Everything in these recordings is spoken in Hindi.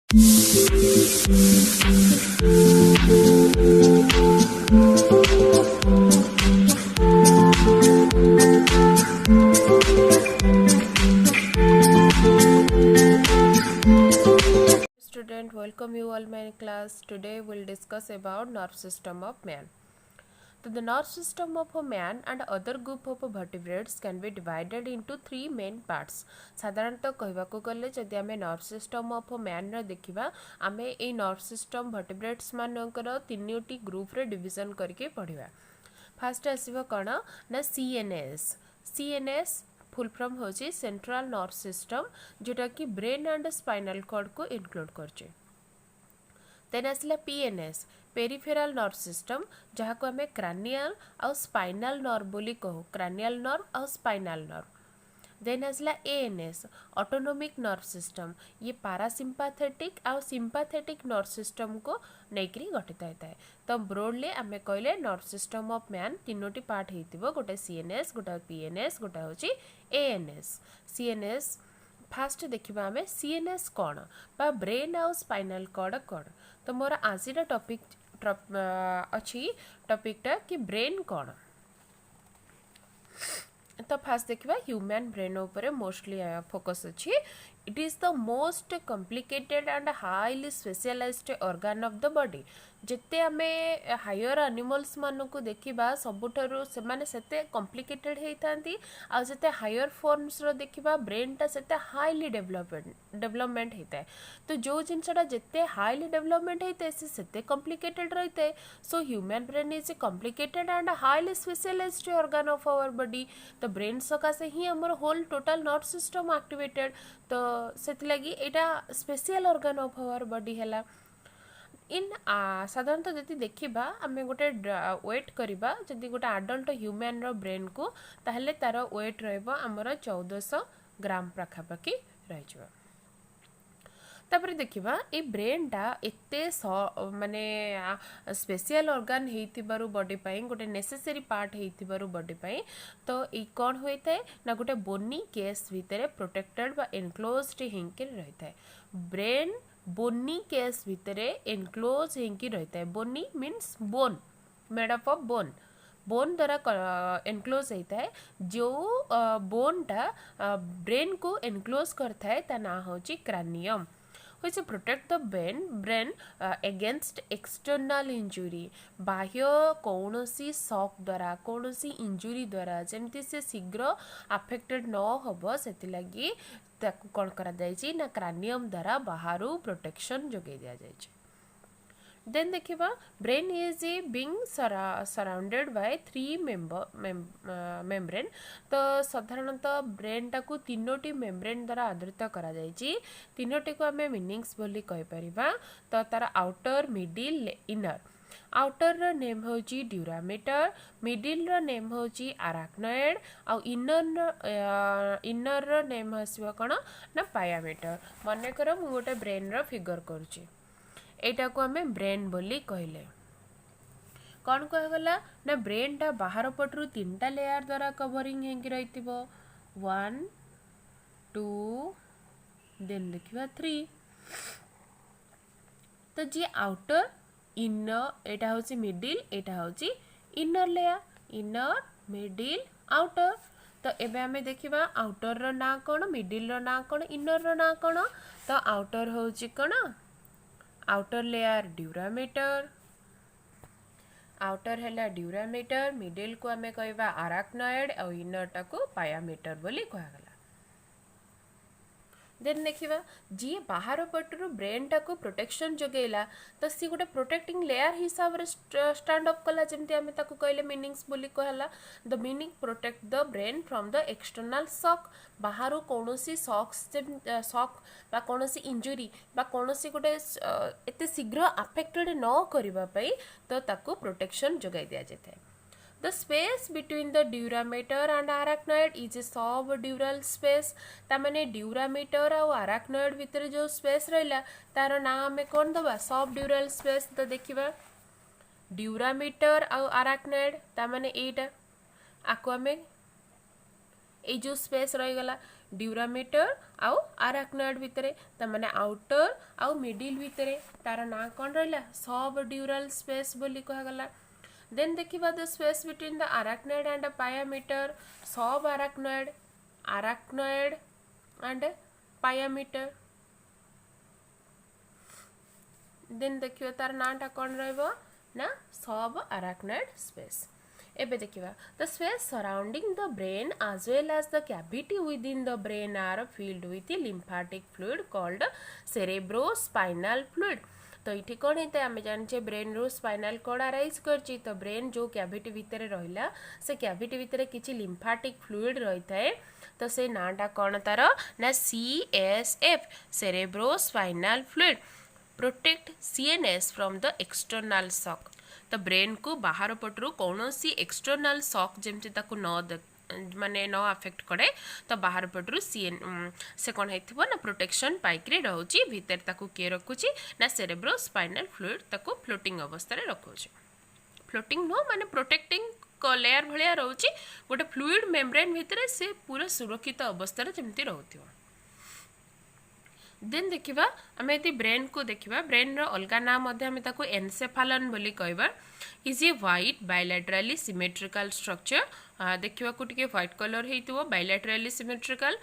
Student, welcome you all my class. Today we'll discuss about nerve system of man. So the nerve system of a man and other group of vertebrates can be divided into three main parts. साधारणतः कहवाको गले जदि आमे nerve system of a man रा देखिबा आमे ए nerve system vertebrates मानकर तीनोटी ग्रुप रे डिवीजन करके पढिबा. फास्ट आसीबो कोन ना CNS. CNS फुल फॉर्म होची सेंट्रल नर्व सिस्टम जोटा कि ब्रेन एंड स्पाइनल कॉर्ड को इंक्लूड करछे. देन आसला PNS पेरिफेरल नर्व सिस्टम जहाँ को हमें क्रानियल और स्पाइनल नर्व बोली कहू. क्रानियल नर्व और स्पाइनल नर्व. देन आसला ANS ऑटोनोमिक नर्व सिस्टम. ये पारासिम्पाथेटिक और सिंपाथेटिक नर्व सिस्टम को नेकरी गठित होता है. तो ब्रोडली आम कहले नर्व सिस्टम ऑफ मैन तीनोटी पार्ट होइतिबो. गोटे CNS, गोटे PNS, गोटे होची ANS. CNS फास्ट देखिबा आमे CNS कौन बा ब्रेन और स्पाइनल कॉर्ड कौन. तो मोर आजिर टॉपिक अच्छी टॉपिकटा कि ब्रेन कौन. तो फास्ट देखिबा ह्यूमन ब्रेन ऊपर मोस्टली फोकस अच्छी. It is the most complicated and highly specialised organ of the body. जिते आमे हायर एनिमल्स मानकु देखिबा सबुठारु सेमाने सेते कॉम्प्लिकेटेड हेइतांती आ जते हायर फॉर्म्स रो देखिबा ब्रेनटा सेते हाईली डेवलपमेंट हेइताय. तो जो जिनसटा जिते हाईली डेवलपमेंट हेइताय से सेते कॉम्प्लिकेटेड रहिताय. So human brain is a complicated and highly specialised organ of our body. तो ब्रेन सकासे ही हमर whole total nerve system activated. तो सेति लगी एटा special organ of our body हैला. इन साधारणतः जदि देखिबा आमे गोटे वेट करिबा जदि गोटे एडल्ट ह्यूमन रो ब्रेन को ताहले तार वेट रहबो हमर 1400 ग्राम पाखापाखि रहिजबा. तापर देखिबा ए ब्रेनटा एते माने स्पेशल ऑर्गन हेइतिबारु बॉडी पई गोटे नेसेसरी पार्ट हेइतिबारु बॉडी पई. तो ए कोन होइताय ना गोटे बोनी केस भितरे प्रोटेक्टेड बा एनक्लोज्ड हिंके रहिताय. ब्रेन बोनी केस भितरे एनक्लोज हिंकी रहिताय. Bony means bone made up of bone. Bone द्वारा एनक्लोज होता है. जो बोनटा ब्रेन को एनक्लोज करता है ता ना होची क्रानियम. which protect the brain against external injury. बाह्य कौनसी शॉक द्वारा कौनसी इंजुरी द्वारा जमती से शीघ्र अफेक्टेड न होबो सेति लगी ताकू कोन करा जायछि ना क्रानियम द्वारा बाहरु प्रोटेक्शन जोगे दिया जायछि. देन देखिबा brain is a being surrounded by 3 membrane. तो साधारणतः ब्रेन टाकू तीनोटी मेम्ब्रेन द्वारा आवृत करा जायछि. तीनोटी को हमें मीनिंग्स बोली कहि परिबा. तो तार आउटर मिडिल इनर. आउटर रो नेम होची ड्यूरामेटर, मिडिल रो नेम होची आराक्नॉइड और इनर रो नेम हसिबा कोन ना पायामेटर. मने करो मु गोटे ब्रेन रो फिगर करूची. एटा को हमें ब्रेन बोली कहले. कौन कहगला ना ब्रेन टा बाहर पटरू तीनटा लेयर द्वारा कवरिंग हेंकी रहितिबो. 1 2 देन लिखिबा 3. तो जी आउटर इनर एटा होची मिडिल एटा होची inner layer. Inner middle outer. तो एबे हमें देखिबा आउटर रो ना कोन मिडिल रो ना कोन इनर रो ना कोन. तो आउटर होची कोन आउटर लेयर ड्यूरामेटर. आउटर है ड्यूरामेटर. मिडिल को आमे कहबा आराक्नॉइड और इनर टा को पायामेटर बोली कहगला. देन देखिबा जी बाहर पटरू ब्रेन टा को प्रोटेक्शन जोगेला. तो सी गोटे प्रोटेक्टिंग लेयर हिसाब रे स्टैंड अप कला. जेमती आमे ताको कहले मीनिंग्स बोली कहला. The meaning protect the brain from the external shock. बाहर कौनसी शॉक बा कौनसी इंजुरी बा कौनसी गोटे एते शीघ्र अफेक्टेड न करिबा पई तो ताको प्रोटेक्शन जोगाई दिया जाय. The space between the durameter and arachnoid is a subdural space. तामने durameter और arachnoid भितर जो space रहिला तार ना हमें कौन दबा subdural space. तो देखिबा durameter और arachnoid तामने एटा आको हमें ए जो स्पेस रही गला ड्यूरामेटर आउ आराक्नॉइड भितरे तमाने आउटर आउ मिडिल भितरे तार ना कौन रहा सब ड्यूरल स्पेस बोली कहगला। देन देखिबा the space between the arachnoid and pia mater subarachnoid and pia mater. Then देखिबा तार नाटा कौन रहइबो ना सब आराक्नॉइड स्पेस। एबे देखिबा the space surrounding the brain as well as the cavity within the brain are filled with lymphatic fluid called cerebrospinal fluid। तो ये कौन होता है आम जाने ब्रेन रू स्पाइनाल कॉर्ड अराइज करची तो ब्रेन जो कैविटी भितर रहिला से कैविटी भितर किछि लिम्फाटिक फ्लूइड रही थाए तो से नाटा कौन तार ना CSF cerebrospinal fluid protect CNS from the external shock. तो ब्रेन को बाहर पटरू कौन सी एक्सटर्नल शॉक जमती ताको न माने न अफेक्ट करे तो बाहर पटरू से कौन है ना प्रोटेक्शन पाइक रोचे भितर ताको किए रखुची ना सेरेब्रोस्पाइनल फ्लूइड ताको फ्लोटिंग अवस्था रे रखुची। फ्लोटिंग नो माने प्रोटेक्टिंग लेयर भलिया रोचे गोटे फ्लूइड मेम्ब्रेन भितर से पूरा सुरक्षित अवस्था रे जेमती रहउथिबो। देन देखिबा आमे यदि ब्रेन को देखिबा ब्रेन रो अलगा नाम मध्ये आमे ताको एनसेफालन बोली कहबा। Is a white bilaterally symmetrical structure देखिबा को टिके व्हाइट कलर हेतिबो बायलैटरली सिमेट्रिकल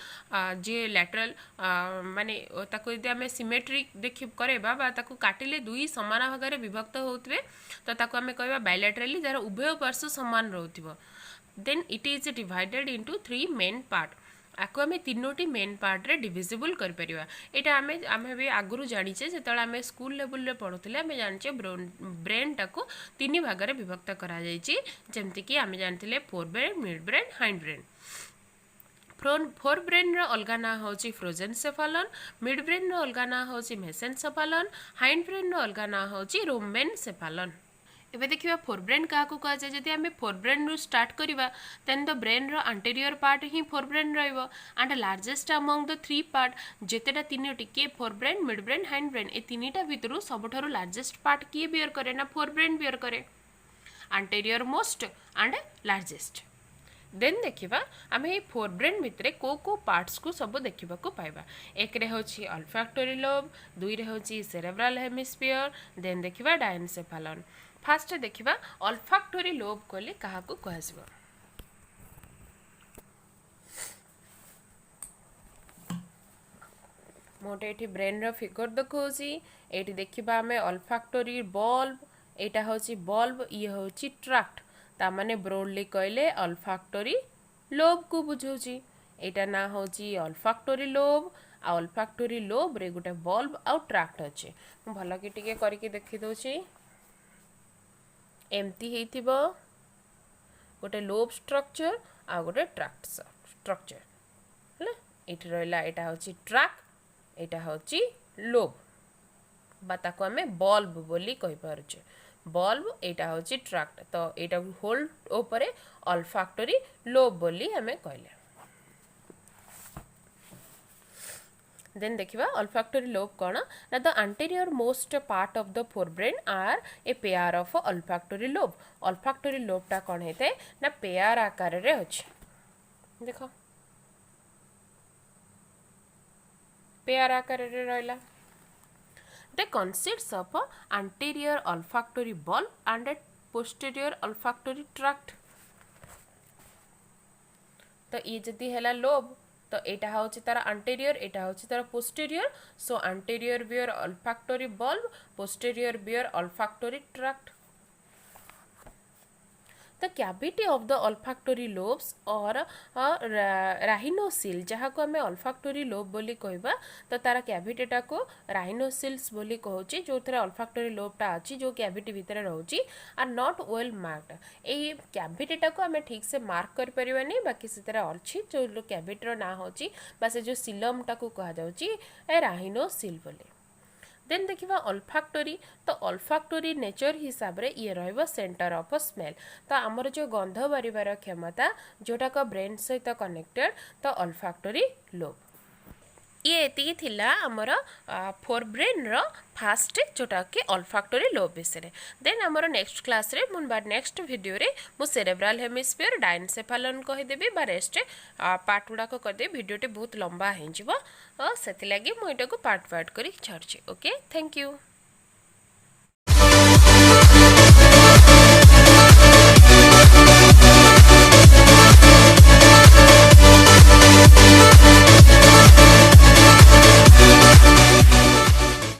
जे लैटरल माने ताको यदि आमे सिमेट्रिक देखि करेबा बा ताको काटिले दुई समान भाग रे विभक्त होतबे तो ताको आमे कहबा बायलैटरली जार उभय पार्श्व समान रहउतिबो। Then it is divided into 3 main part आपको आम तीनोटी मेन पार्ट रे डिविजिबल कर परिबा। एटा आमे भी आगुरु जानिचे जेतले आमे स्कूल लेवल रे पढुतले आमे जानिचे ब्रेन टाको तीन भाग रे विभक्त करा जायछि जेमति कि आमे जानथिले forebrain midbrain hindbrain. Forebrain रो अलगा ना होची फ्रोजेनसेफालन मिड ब्रेन रो अलगा ना होची मेसेनसेफालन हाइंड ब्रेन रो अलगा ना होची रोमेनसेफालन। एबे देखिबा फोर ब्रेन क्या कह जाए जदि आम फोर ब्रेन रू स्टार्ट करिबा देन द ब्रेन रो एंटीरियर पार्ट ही फोर ब्रेन रहइबो and largest among the 3 part जेतेटा तीनोटी के forebrain midbrain hindbrain ए तीनटा भितरु सबठारु लार्जेस्ट पार्ट किए बियर करे ना फोर ब्रेन बियर करे anterior most and largest. Then देखिबा आम ये फोर ब्रेन भितर को पार्ट्स को सब देखा पाइबा। एक रे होची अल्फैक्टरी लोब दुई रे होची सेरेब्रल हेमिस्फीयर देन देखिबा डायनसेफालन। फास्ट देखिबा अल्फैक्टरी लोब कहले काहाकू कहसिबो। मोटे एठी ब्रेन रो फिगर देखौसी एठी देखिबा हमें अल्फैक्टरी बल्ब एटा होची बल्ब ये होची ट्रैक्ट ता माने ब्रॉडली कहले अल्फैक्टरी लोब को बुझौची। एटा ना होची अल्फैक्टरी लोब आ अल्फैक्टरी लोब रे गोटे बल्ब आ ट्रैक्ट अछि। भलो कि टिके करके देखि दोची एमती हेतिबो गोटे लोब स्ट्रक्चर आ गोटे ट्रैक्ट स्ट्रक्चर हला एठी रहला एटा होची ट्रैक्ट एटा होची लोब बा ताको हमें बल्ब बोली कहि पारुचे। बल्ब एटा होची ट्रैक्ट तो एटा होल्ड ऊपरे अल्फैक्टरी लोब बोली हमें कहले। देन देखिबा अल्फैक्टरी लोब कौन ना the anterior most part of the forebrain are a pair of olfactory lobe. Olfactory lobe टा कौन हेते ना पेयर आकार रे अछि देखो पेयर आकार रे रहला। They consists of anterior olfactory bulb and a posterior olfactory tract। तो ये जदी हैला लोब तो एटा होची तार anterior एटा होची तार posterior so anterior bear olfactory bulb posterior bear olfactory tract। The cavity of the olfactory lobes or rhinoceles जहाँ को हमें olfactory lobe बोली कहबा तो तारा कैविटी टा को rhinoceles बोली कहउची जो थरे olfactory lobe टा अछि जो कैविटी भीतर रहउची आर नॉट वेल मार्क्ड। ए कैविटी टा को हमें ठीक से मार्क कर परिबानी बाकी से तरह अछि जो कैविटी रो ना होची बस जो सिलम टा को कहा जाउची ए rhinoceles बोली। देन देखिबा अल्फैक्टरी तो अल्फैक्टरी नेचर हिसाब रे ये रहइबो सेंटर ऑफ स्मेल। तो हमर जो गंध बारिबार क्षमता जोटा को ब्रेन सहित कनेक्टेड तो अल्फैक्टरी लोब ये एतिकी थिला हमर फोर ब्रेन रो फास्ट जोटा कि ऑल्फैक्टरी लोब विषय देन हमर नेक्स्ट क्लास रे मुन नेक्स्ट वीडियो रे मु सेरेब्रल हेमिस्फीयर डायनसेफालन कहि देबी बा रेस्ट पार्ट गुडा को कर दे वीडियोटी बहुत लंबा हे जिवो सेति लागि मु एटा को पार्ट करी छाडछि ओके थैंक यू।